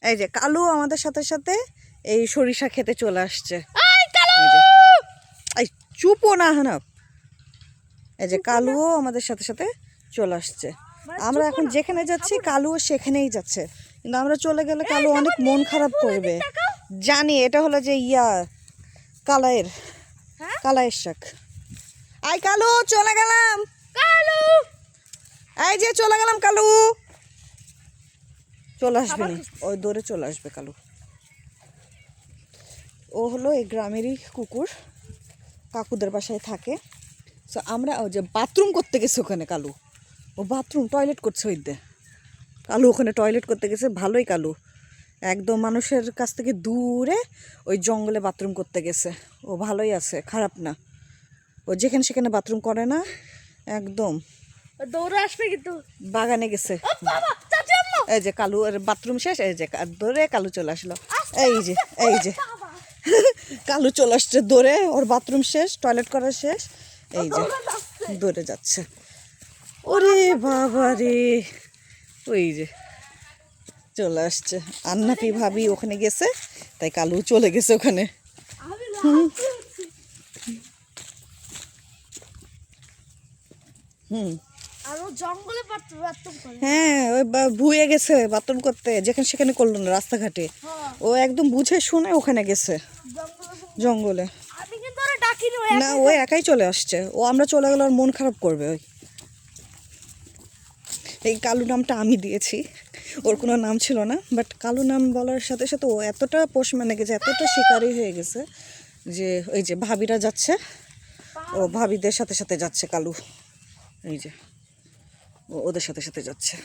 এই যে কালু আমাদের সাথে সাথে এই সরিষা খেতে চলে আসছে। এই চুপও না হানাপ। এই যে কালুও আমাদের সাথে সাথে চলে আসছে। আমরা এখন যেখানে যাচ্ছি কালুও সেখানেই যাচ্ছে, কিন্তু আমরা চলে গেলে কালু অনেক মন খারাপ করবে। জানি এটা হলো যে কালাইয়ের শাক। আই কালু চলে গেলাম, কালু এই যে চলে গেলাম, কালু চলে আসবে না, ওই দৌড়ে চলে আসবে কালু। ও হলো এই গ্রামেরই কুকুর, কাকুদের বাসায় থাকে। তো আমরা ওই যে বাথরুম করতে গেছি ওখানে, কালু ও বাথরুম টয়লেট করছে ওই দে, কালু ওখানে টয়লেট করতে গেছে। ভালোই কালু, একদম মানুষের কাছ থেকে দূরে ওই জঙ্গলে বাথরুম করতে গেছে। ও ভালোই আছে, খারাপ না। ও যেখানে সেখানে বাথরুম করে না, একদম দৌড়ে আসবে কিন্তু বাগানে গেছে। এই যে কালু বাথরুম শেষ, এই যে দৌড়ে কালু চলে আসলো। এই যে কালু চলে আসছে দৌড়ে, ওর বাথরুম শেষ, টয়লেট করা শেষ, এই যে দৌড়ে যাচ্ছে। ওরে বাবা রে, ওই যে চলে আসছে। আন্নাপি ভাবি ওখানে গেছে, তাই কালু চলে গেছে ওখানে। হ্যাঁ, ওই ভুয়ে গেছে বাথরুম করতে, যেখানে সেখানে করলো না, রাস্তাঘাটে। ও একদম বুঝে শুনে ওখানে গেছে জঙ্গলে। না, ও একাই চলে আসছে। ও আমরা চলে গেলে ওর মন খারাপ করবে। ওই এই কালু নামটা আমি দিয়েছি, ওর কোনো নাম ছিল না, বাট কালু নাম বলার সাথে সাথে ও এতটা পোষ মানে গেছে, এতটা শিকারী হয়ে গেছে যে ওই যে ভাবিরা যাচ্ছে, ও ভাবিদের সাথে সাথে যাচ্ছে কালু। এই যে ওদের সাথে সাথে যাচ্ছে।